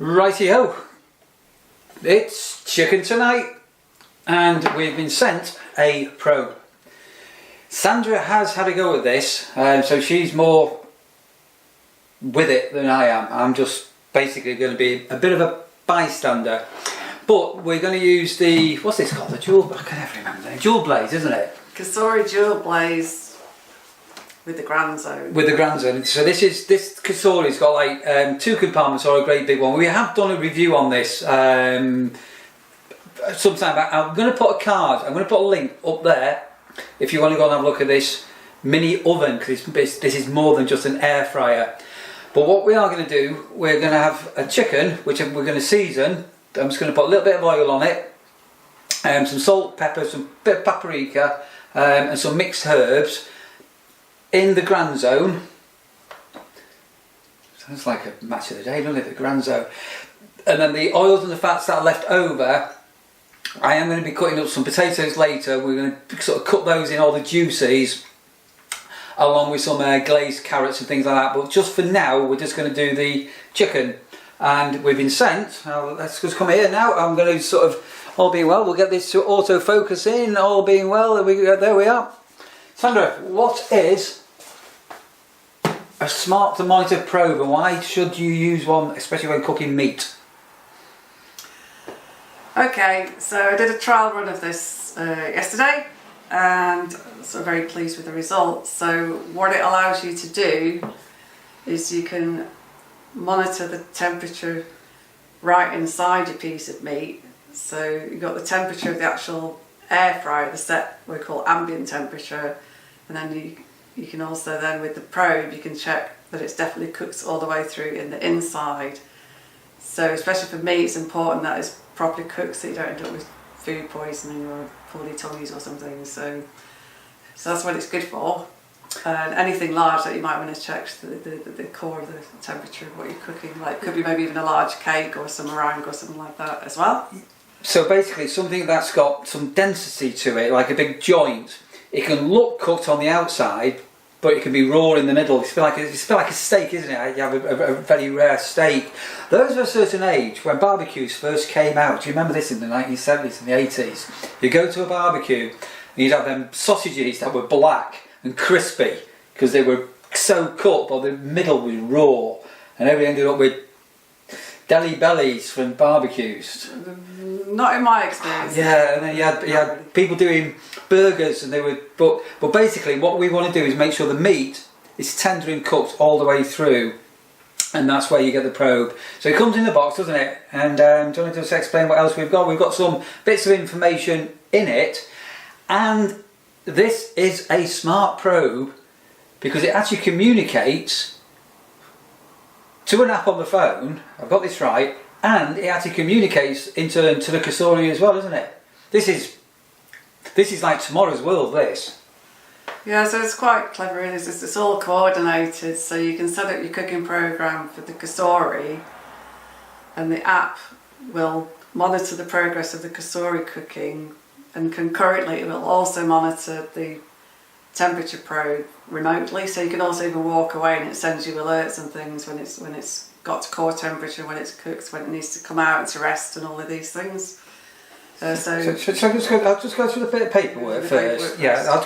Rightio, it's chicken tonight and we've been sent a probe. Sandra has had a go at this, so she's more with it than I am. I'm just basically going to be a bit of a bystander. But we're going to use the, what's this called? The dual, I can never remember the name. Dual blaze, isn't it? Cosori dual blaze with the Grand Zone. With the Grand Zone. So this Cosori's got like 2 compartments or a great big one. We have done a review on this sometime back. I'm going to put a card, I'm going to put a link up there if you want to go and have a look at this mini oven, because this is more than just an air fryer. But what we are going to do, we're going to have a chicken which we're going to season. I'm just going to put a little bit of oil on it, some salt, pepper, some bit of paprika, and some mixed herbs in the Grand Zone. Sounds like a match of the day, doesn't it? The Grand Zone. And then the oils and the fats that are left over, I am going to be cutting up some potatoes later. We're going to sort of cut those in, all the juices, along with some glazed carrots and things like that. But just for now, we're just going to do the chicken. And we've been sent, let's just come here now. I'm going to sort of, all being well, we'll get this to autofocus in, all being well, there we are. Sandra, what is a smart thermometer probe and why should you use one, especially when cooking meat? Okay, so I did a trial run of this yesterday and so very pleased with the results. So what it allows you to do is you can monitor the temperature right inside your piece of meat. So you've got the temperature of the actual air fryer, the set we call ambient temperature, and then you can also then with the probe you can check that it's definitely cooked all the way through in the inside. So especially for me it's important that it's properly cooked so you don't end up with food poisoning or poorly tummies or something. So that's what it's good for. And anything large that you might want to check the core of the temperature of what you're cooking, like could be maybe even a large cake or some meringue or something like that as well. So basically something that's got some density to it, like a big joint. It can look cooked on the outside, but it can be raw in the middle. It's a bit like a steak, isn't it? You have a very rare steak. Those of a certain age, when barbecues first came out, do you remember this in the 1970s and the 80s? You go to a barbecue and you'd have them sausages that were black and crispy because they were so cut, but the middle was raw, and everybody ended up with deli bellies from barbecues. Not in my experience. Yeah, and then you had people doing burgers, and they were. But basically, what we want to do is make sure the meat is tender and cooked all the way through, and that's where you get the probe. So it comes in the box, doesn't it? And do you want to just explain what else we've got? We've got some bits of information in it, and this is a smart probe because it actually communicates to an app on the phone. I've got this right, and it actually communicates into the Cosori as well, isn't it? This is like tomorrow's world. This. Yeah, so it's quite clever. It's all coordinated, so you can set up your cooking program for the Cosori, and the app will monitor the progress of the Cosori cooking. And concurrently it will also monitor the temperature probe remotely, so you can also even walk away and it sends you alerts and things when it's got to core temperature, when it's cooked, when it needs to come out to rest, and all of these things. So I'll just go through the bit of paperwork first. Yeah, I'll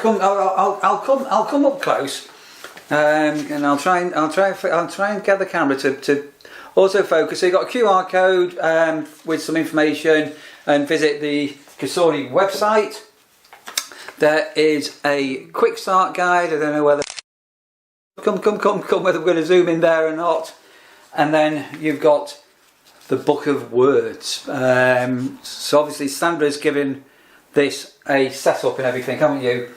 come up close, and I'll try and get the camera to also focus. So you've got a QR code with some information, and visit the Cosori website. There is a quick start guide. I don't know whether whether we're going to zoom in there or not. And then you've got the book of words. So obviously Sandra's given this a setup and everything, haven't you?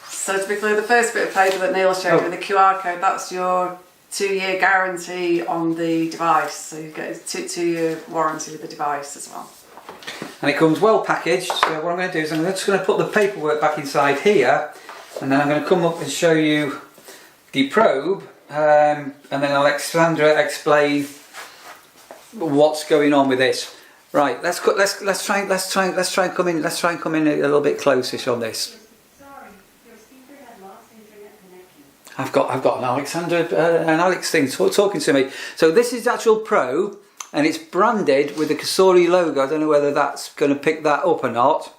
So to be clear, the first bit of paper that Neil showed with the QR code, that's your 2-year guarantee on the device. So you get a 2-year warranty with the device as well. And it comes well packaged. So what I'm going to do is I'm just going to put the paperwork back inside here, and then I'm going to come up and show you the probe, and then I'll let Sandra explain what's going on with this. Right, let's try and come in a little bit close-ish on this. Sorry, your speaker had lost internet connection. I've got an Alex thing talking to me. So this is the actual probe. and it's branded with the Cosori logo. I don't know whether that's going to pick that up or not.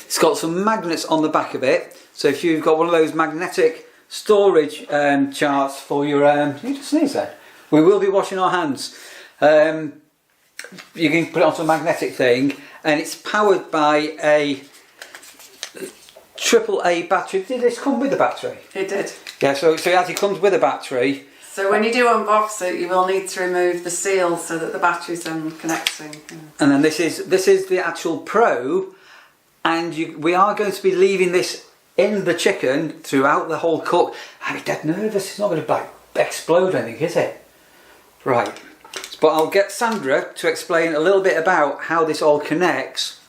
It's got some magnets on the back of it, so if you've got one of those magnetic storage charts for your you just sneeze there. We will be washing our hands. You can put it onto a magnetic thing, and it's powered by a AAA battery. Did this come with a battery? It did. Yeah, so it actually comes with a battery. So when you do unbox it, you will need to remove the seal so that the battery's then connecting. And then this is the actual probe, and we are going to be leaving this in the chicken throughout the whole cook. I'm dead nervous. It's not going to explode or anything, is it? Right. But I'll get Sandra to explain a little bit about how this all connects,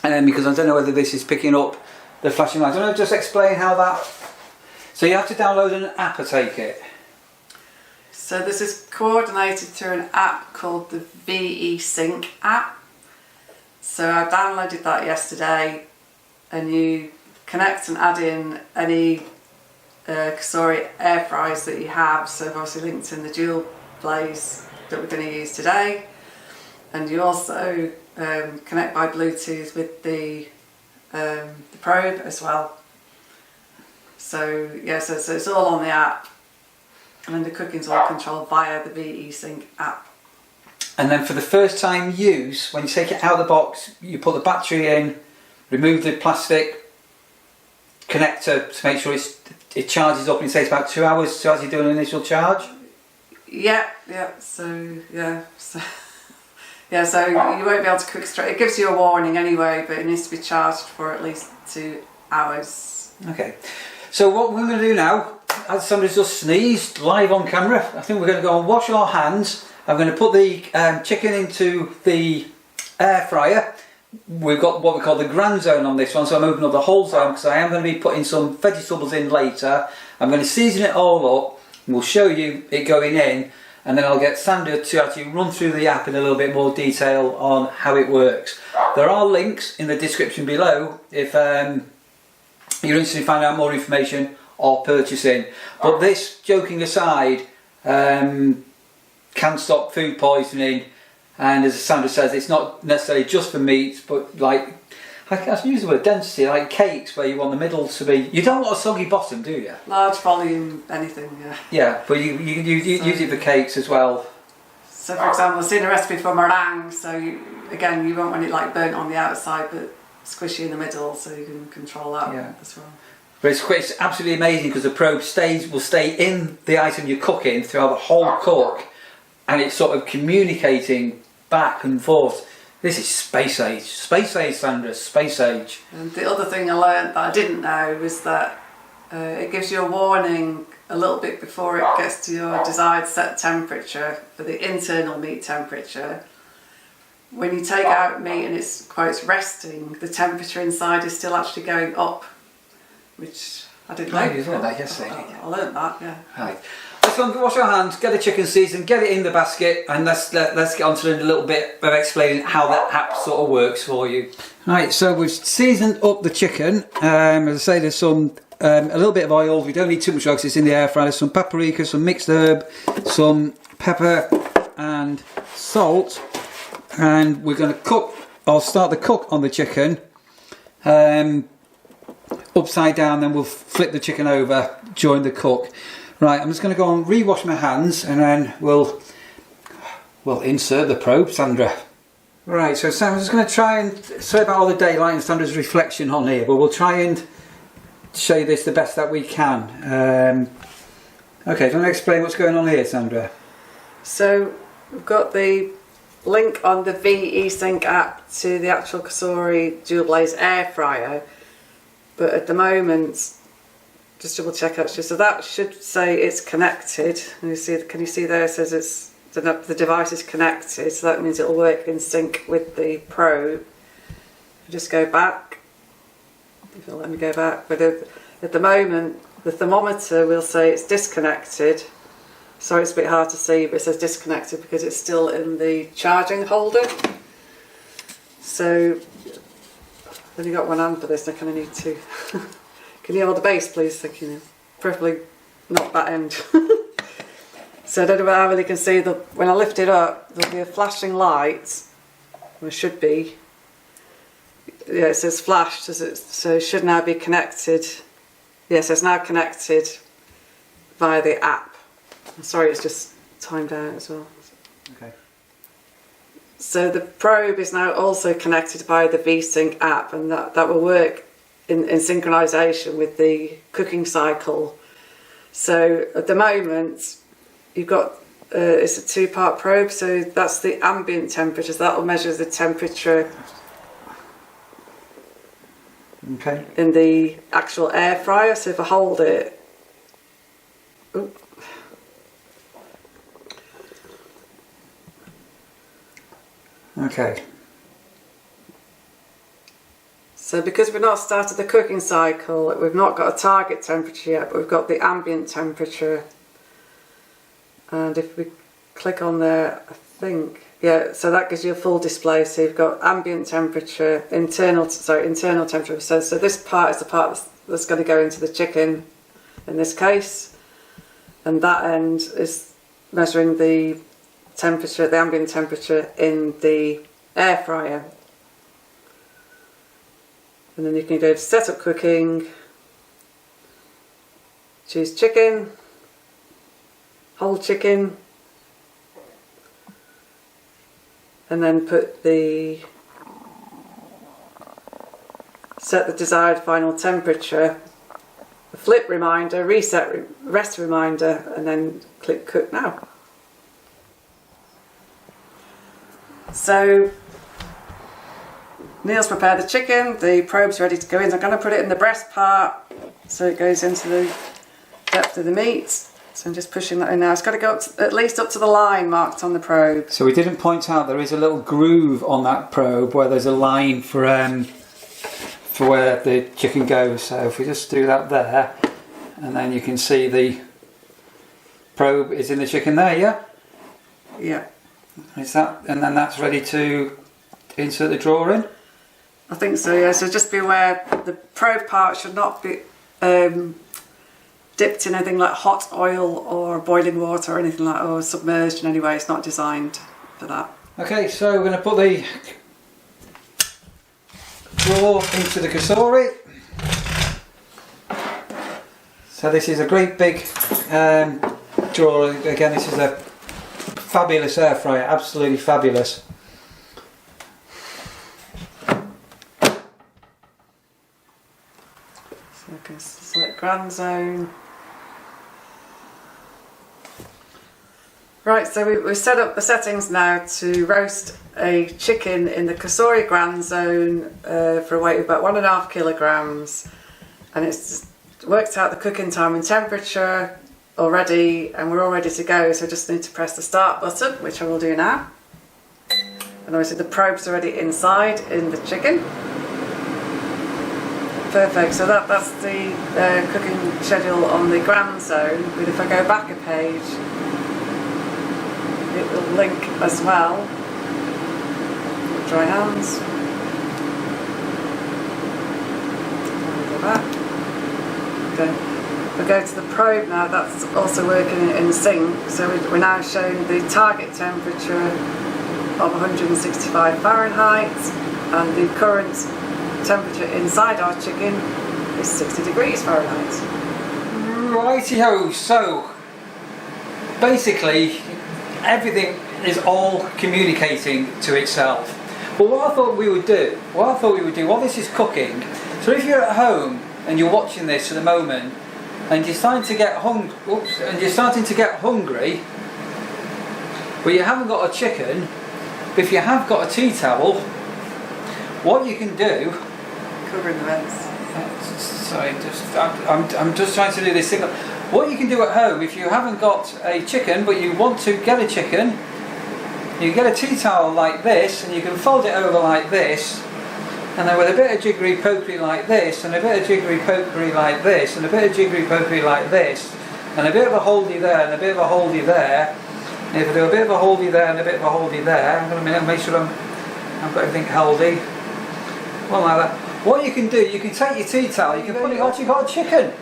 and then because I don't know whether this is picking up the flashing lights. I want to just explain how that. So you have to download an app, I take it. So this is coordinated through an app called the VE Sync app. So I downloaded that yesterday, and you connect and add in any Cosori air fryers that you have. So I've obviously linked in the dual blaze that we're going to use today, and you also connect by Bluetooth with the probe as well. So yeah, so it's all on the app, and then the cooking's all controlled via the VE Sync app. And then for the first time use, when you take it out of the box, you put the battery in, remove the plastic connector to make sure it charges up, and it takes about 2 hours to actually do an initial charge. Yeah. So you won't be able to cook straight. It gives you a warning anyway, but it needs to be charged for at least 2 hours. Okay. So what we're going to do now, as somebody's just sneezed live on camera, I think we're going to go and wash our hands. I'm going to put the chicken into the air fryer. We've got what we call the grand zone on this one, so I'm opening up the whole zone because I am going to be putting some vegetables in later. I'm going to season it all up, and we'll show you it going in, and then I'll get Sandra to actually run through the app in a little bit more detail on how it works. There are links in the description below if you're interested in finding out more information or purchasing. But this, joking aside, can stop food poisoning, and as Sandra says, it's not necessarily just for meats, but like, I can use the word density, like cakes where you want the middle to be, you don't want a soggy bottom, do you? Large volume, anything, yeah. Yeah, but you use it for cakes as well. So for example, I've seen a recipe for meringue, so you won't want it like burnt on the outside but squishy in the middle, so you can control that as well. But it's absolutely amazing because the probe will stay in the item you're cooking throughout the whole cook, and it's sort of communicating back and forth. This is space age, Sandra, space age. And the other thing I learned that I didn't know was that it gives you a warning a little bit before it gets to your desired set temperature for the internal meat temperature. When you take out meat and it's quotes resting, the temperature inside is still actually going up, which I didn't know. You learned that yesterday. I learned that, yeah. Right. Let's go and wash our hands, get the chicken seasoned, get it in the basket, and let's get on to a little bit of explaining how that app sort of works for you. Right, so we've seasoned up the chicken. As I say, there's some a little bit of oil. We don't need too much oil because it's in the air fryer. There's some paprika, some mixed herb, some pepper and salt, and we're going to cook. I'll start the cook on the chicken upside down, then we'll flip the chicken over during the cook. Right, I'm just going to go and re-wash my hands, and then we'll insert the probe, Sandra. Right, so Sam, I'm just going to try and sorry about all the daylight and Sandra's reflection on here, but we'll try and show you this the best that we can. Okay, do you want to explain what's going on here, Sandra? So we've got the link on the VE Sync app to the actual Cosori dual blaze air fryer, but at the moment, just double check actually, so that should say it's connected. Can you see there it says the device is connected, so that means it'll work in sync with the probe. Just go back, if it'll let me go back, but at the moment the thermometer will say it's disconnected. Sorry, it's a bit hard to see, but it says disconnected because it's still in the charging holder. So I've only got one hand for this, I kind of need two. Can you hold the base, please? Thank you. Preferably not that end. So I don't know how well you can see, when I lift it up, there'll be a flashing light. There should be. Yeah, it says flash, so it should now be connected. Yes, it's now connected via the app. I'm sorry, it's just timed out as well. Okay. So the probe is now also connected via the VSync app, and that will work in synchronisation with the cooking cycle. So at the moment, you've got it's a two-part probe, so that's the ambient temperatures. That will measure the temperature in the actual air fryer. So if I hold it, okay. So because we've not started the cooking cycle, we've not got a target temperature yet, but we've got the ambient temperature. And if we click on there, I think, yeah, so that gives you a full display. So you've got ambient temperature, internal temperature. So this part is the part that's going to go into the chicken in this case. And that end is measuring the temperature, the ambient temperature in the air fryer. And then you can go to set up cooking, choose chicken, whole chicken, and then set the desired final temperature, a flip reminder, reset, rest reminder, and then click cook now. So Neil's prepared the chicken, the probe's ready to go in. I'm going to put it in the breast part so it goes into the depth of the meat. So I'm just pushing that in now. It's got to go at least up to the line marked on the probe. So we didn't point out there is a little groove on that probe where there's a line for where the chicken goes. So if we just do that there, and then you can see the probe is in the chicken there, yeah? Yeah. Is that, and then that's ready to insert the drawer in? I think so, yeah. So just be aware the probe part should not be dipped in anything like hot oil or boiling water or anything like that, or submerged in any way. It's not designed for that. Okay, so we're going to put the drawer into the Cosori. So this is a great big drawer. Again, this is a fabulous air fryer, absolutely fabulous. So I can select Grand Zone. Right, so we've set up the settings now to roast a chicken in the Cosori Grand Zone for a weight of about 1.5 kilograms, and it's worked out the cooking time and temperature already, and we're all ready to go. So I just need to press the start button, which I will do now. And obviously the probe's already inside in the chicken. Perfect, so that's the cooking schedule on the Grand Zone. But if I go back a page, it will link as well. Dry hands. Go back. Okay. We go to the probe now. That's also working in sync. So we're now showing the target temperature of 165 Fahrenheit, and the current temperature inside our chicken is 60 degrees Fahrenheit. Righty-ho. So basically, everything is all communicating to itself. But what I thought we would do, while this is cooking, so if you're at home and you're watching this at the moment and you're starting to get hungry, but you haven't got a chicken, but if you have got a tea towel, what you can do, Covering the vents. sorry, I'm just trying to do this thing. What you can do at home, if you haven't got a chicken but you want to get a chicken, you get a tea towel like this, and you can fold it over like this, and then with a bit of jiggery pokery like this, and a bit of jiggery pokery like this, and a bit of jiggery pokery like this, and a bit of a holdy there, and a bit of a holdy there, and if I do a bit of a holdy there and a bit of a holdy there, I'm going to make sure I've got everything holdy, one like that. What you can do, you can take your tea towel, you can put it on, you've got a chicken.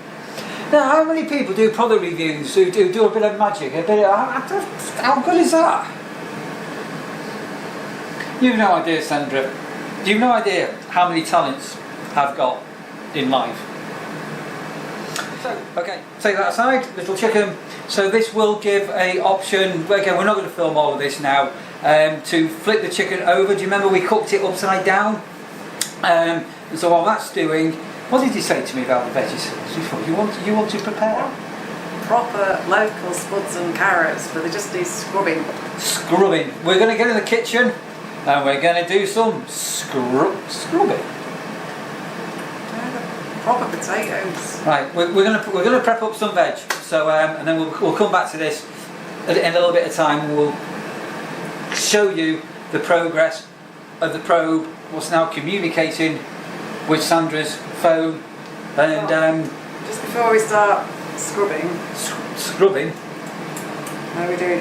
Now, how many people do product reviews who do a bit of magic? How good is that? You've no idea, Sandra. You've no idea how many talents I've got in life. So, okay, take that aside, little chicken. So this will give a option, again we're not going to film all of this now, to flip the chicken over. Do you remember we cooked it upside down? And so while that's doing, what did you say to me about the veggies before? You want to prepare? Proper local spuds and carrots, but they just need scrubbing. Scrubbing. We're going to get in the kitchen and we're going to do some scrubbing. Proper potatoes. Right, we're going to prep up some veg. So and then we'll come back to this in a little bit of time. We'll show you the progress of the probe, what's now communicating with Sandra's phone, and just before we start scrubbing. Scrubbing. How are we doing?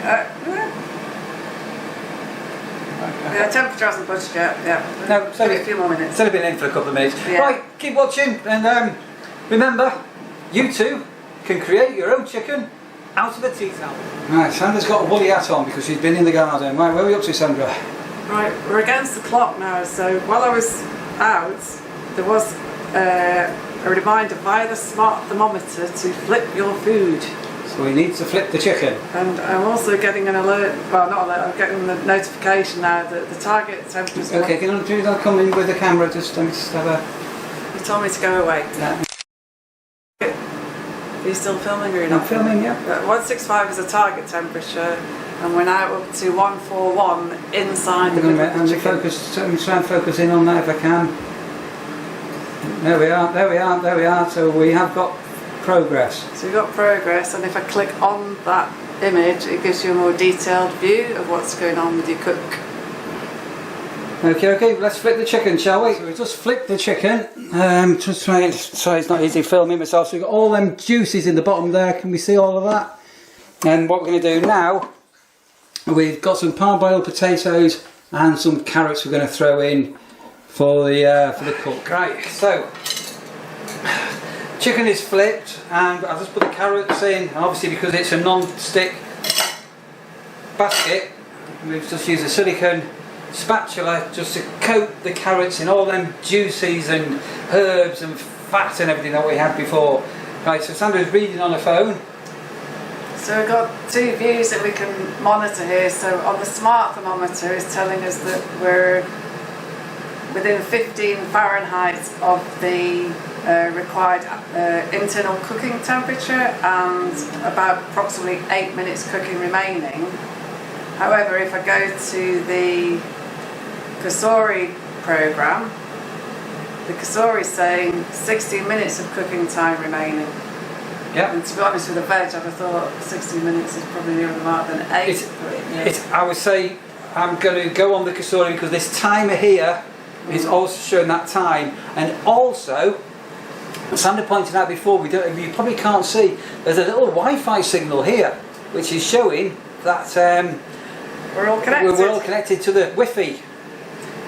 Yeah, temperature hasn't budged yet. Yeah. No, give it a few more minutes. It's only been in for a couple of minutes. Yeah. Right, keep watching, and remember, you too can create your own chicken out of a tea towel. Right, Sandra's got a woolly hat on because she's been in the garden. Right, where are we up to, Sandra? Right, we're against the clock now, so while I was out, there was a reminder via the smart thermometer to flip your food. So we need to flip the chicken. And I'm also getting an alert, well not alert, I'm getting the notification now that the target temperature is... Okay, can I come in with the camera, just have a... You told me to go away. Yeah. Are you still filming or you're not? I'm filming, yeah. 165 is the target temperature, and we're now up to 141 inside the middle of the chicken. Let me try and focus in on that if I can. There we are, so we have got progress. So we've got progress, and if I click on that image, it gives you a more detailed view of what's going on with your cook. Okay, let's flip the chicken, shall we? So we just flipped the chicken. Just trying, sorry, it's not easy filming myself. So we've got all them juices in the bottom there. Can we see all of that? And what we're going to do now, we've got some parboiled potatoes and some carrots we're going to throw in for the cook. Right, so chicken is flipped, and I'll just put the carrots in. And obviously, because it's a non-stick basket, we've just used a silicone spatula just to coat the carrots in all them juices and herbs and fat and everything that we had before. Right, so Sandra's reading on her phone. So we've got two views that we can monitor here. So on the smart thermometer is telling us that we're within 15 Fahrenheit of the required internal cooking temperature and about approximately 8 minutes cooking remaining. However, if I go to the Cosori program, the Cosori is saying 16 minutes of cooking time remaining. Yeah. And to be honest with the veg, I'd have thought 16 minutes is probably nearer the mark than 8. I would say I'm going to go on the Cosori because this timer here is also showing that time, and also Sandra pointed out before, you probably can't see, there's a little Wi-Fi signal here which is showing that we're all connected. We're all connected to the Wi-Fi.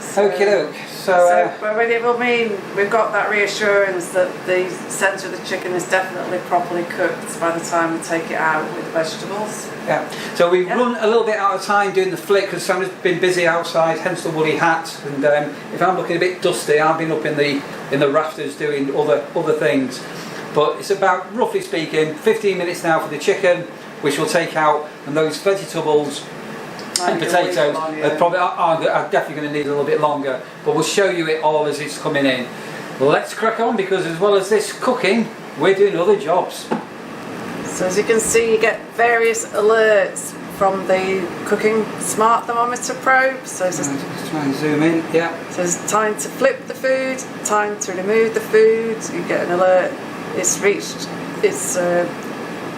Okie doke. So it will mean we've got that reassurance that the centre of the chicken is definitely properly cooked by the time we take it out with the vegetables. Yeah. So we've run a little bit out of time doing the flick because Sandra's been busy outside, hence the woolly hat. And if I'm looking a bit dusty, I've been up in the rafters doing other things. But it's about, roughly speaking, 15 minutes now for the chicken, which we'll take out, and those vegetables and potatoes are definitely going to need a little bit longer, but we'll show you it all as it's coming in. Let's crack on, because as well as this cooking, we're doing other jobs. So as you can see, you get various alerts from the cooking smart thermometer probe. So it's just try and zoom in. Yeah. So it's time to flip the food, time to remove the food. You get an alert. It's reached its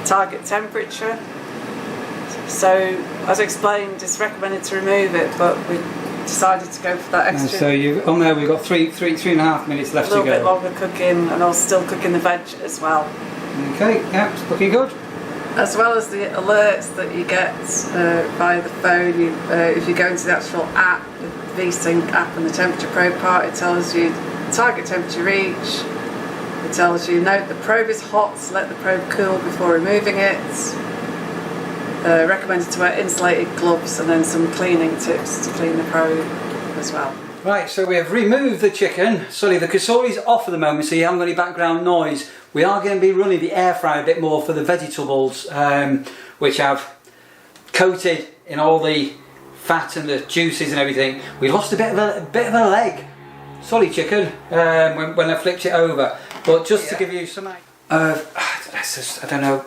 target temperature. So, as explained, it's recommended to remove it, but we decided to go for that extra. So on there we've got three and a half minutes left to go. A little bit longer cooking, and also still cooking the veg as well. Okay, yeah, it's looking good. As well as the alerts that you get via the phone, if you go into the actual app, the VSync app and the temperature probe part, it tells you target temperature reach, It tells you, note the probe is hot, so let the probe cool before removing it. Recommended to wear insulated gloves, and then some cleaning tips to clean the probe as well. Right, so we have removed the chicken. Sorry, the Cosori's off at the moment, so you haven't got any background noise. We are going to be running the air fryer a bit more for the vegetables, which I've coated in all the fat and the juices and everything. We lost a bit of a leg. Sorry, chicken, when I flipped it over. But just to give you some idea, I don't know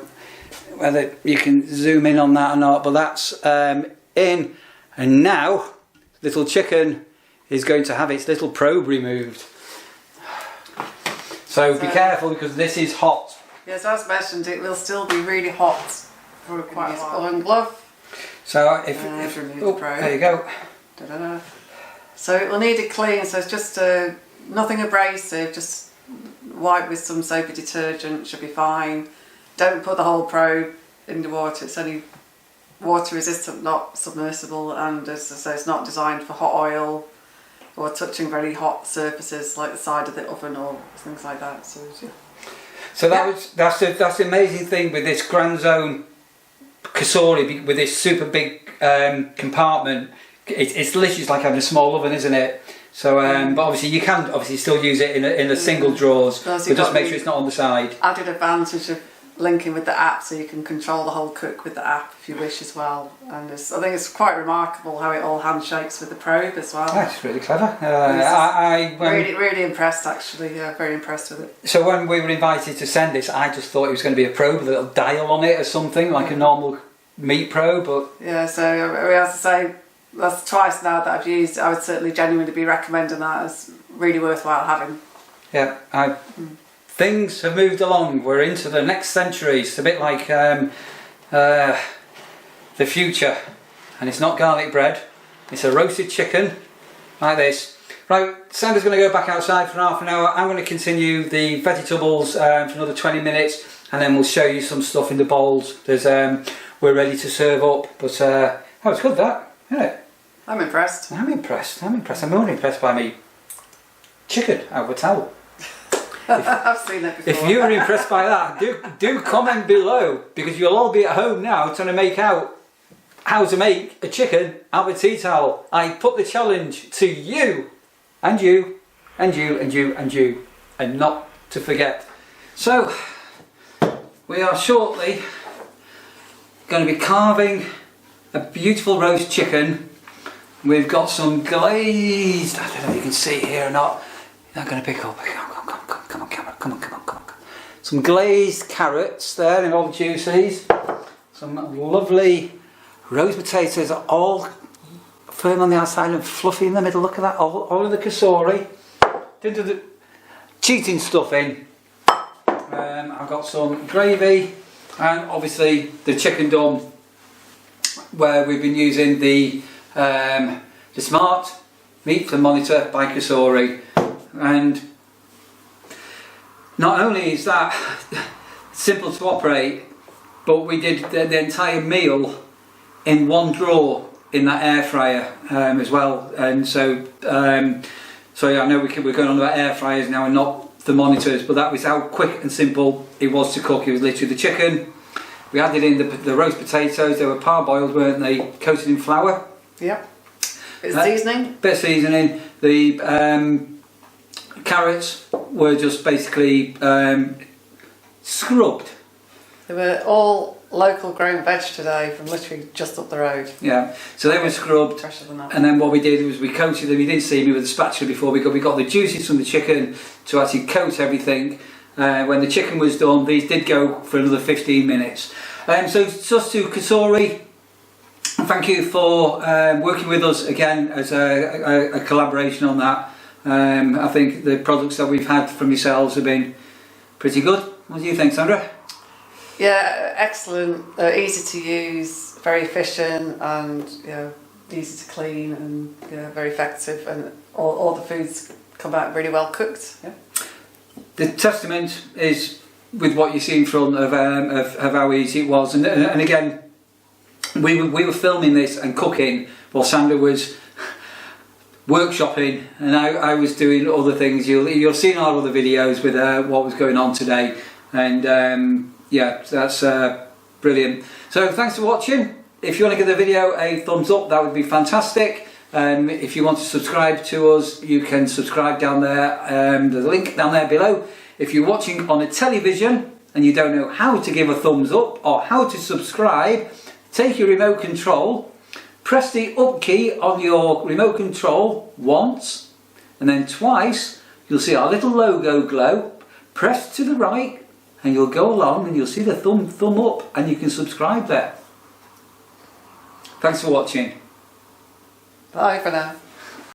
whether you can zoom in on that or not, but that's in, and now little chicken is going to have its little probe removed. So be careful, because this is hot. Yes, as mentioned, it will still be really hot for quite a while. Glove and glove. So if remove oh, the probe. there you go. Da-da-da. So it will need it clean. So it's just nothing abrasive. Just wipe with some soapy detergent. Should be fine. Don't put the whole probe in the water. It's only water resistant, not submersible, and as I say, it's not designed for hot oil or touching very hot surfaces like the side of the oven or things like that. So that's the amazing thing with this Grand Zone Cosori, with this super big compartment. It's literally just like having a small oven, isn't it? So, but obviously you can still use it in a single drawers, but just make sure it's not on the side. Added advantage of linking with the app, so you can control the whole cook with the app if you wish as well. And I think it's quite remarkable how it all handshakes with the probe as well. That's really clever. Really impressed, actually. Yeah, very impressed with it. So when we were invited to send this, I just thought it was going to be a probe with a little dial on it or something, like a normal meat probe. But yeah, so as I say, that's twice now that I've used it. I would certainly genuinely be recommending that as really worthwhile having. Yeah, things have moved along. We're into the next century. It's a bit like the future, and it's not garlic bread. It's a roasted chicken like this. Right, Sandra's going to go back outside for half an hour. I'm going to continue the vegetables for another 20 minutes, and then we'll show you some stuff in the bowls. We're ready to serve up. But it's good, that, isn't it? I'm impressed. I'm impressed. I'm more impressed by me chicken out of a towel. I've seen that before. If you were impressed by that, do comment below, because you'll all be at home now trying to make out how to make a chicken out of a tea towel. I put the challenge to you, and you, and you, and you, and you, and not to forget. So, we are shortly going to be carving a beautiful roast chicken. We've got some glazed, I don't know if you can see it here or not. You're not going to pick up. Come on, camera. Come on. Some glazed carrots there in all the juices. Some lovely roast potatoes, all firm on the outside and fluffy in the middle. Look at that, all of the Cosori. Didn't do the cheating stuff in. I've got some gravy, and obviously the chicken done, where we've been using the Smart Meat Thermometer by Cosori. And not only is that simple to operate, but we did the entire meal in one drawer in that air fryer as well. And so yeah, I know we're going on about air fryers now and not thermometers, but that was how quick and simple it was to cook. It was literally the chicken. We added in the roast potatoes. They were parboiled, weren't they? Coated in flour. Yep. Bit of seasoning. Bit of seasoning. The carrots were just basically scrubbed. They were all local grown veg today from literally just up the road. Yeah, so they were scrubbed, and then what we did was we coated them. You didn't see me with the spatula before. We got the juices from the chicken to actually coat everything. When the chicken was done, these did go for another 15 minutes. So just to Cosori, thank you for working with us again as a collaboration on that. I think the products that we've had from yourselves have been pretty good. What do you think, Sandra? Yeah, excellent. Easy to use, very efficient, and easy to clean, and very effective. And all the foods come out really well cooked. Yeah. The testament is with what you see in front of how easy it was, and again, we were filming this and cooking while Sandra was workshopping, and I was doing other things. You'll see in our other videos with what was going on today, and yeah, that's brilliant. So thanks for watching. If you want to give the video a thumbs up, that would be fantastic. If you want to subscribe to us, you can subscribe down there. There's a link down there below. If you're watching on a television and you don't know how to give a thumbs up or how to subscribe, take your remote control, press the up key on your remote control once, and then twice. You'll see our little logo glow. Press to the right and you'll go along and you'll see the thumb up, and you can subscribe there. Thanks for watching. Bye for now.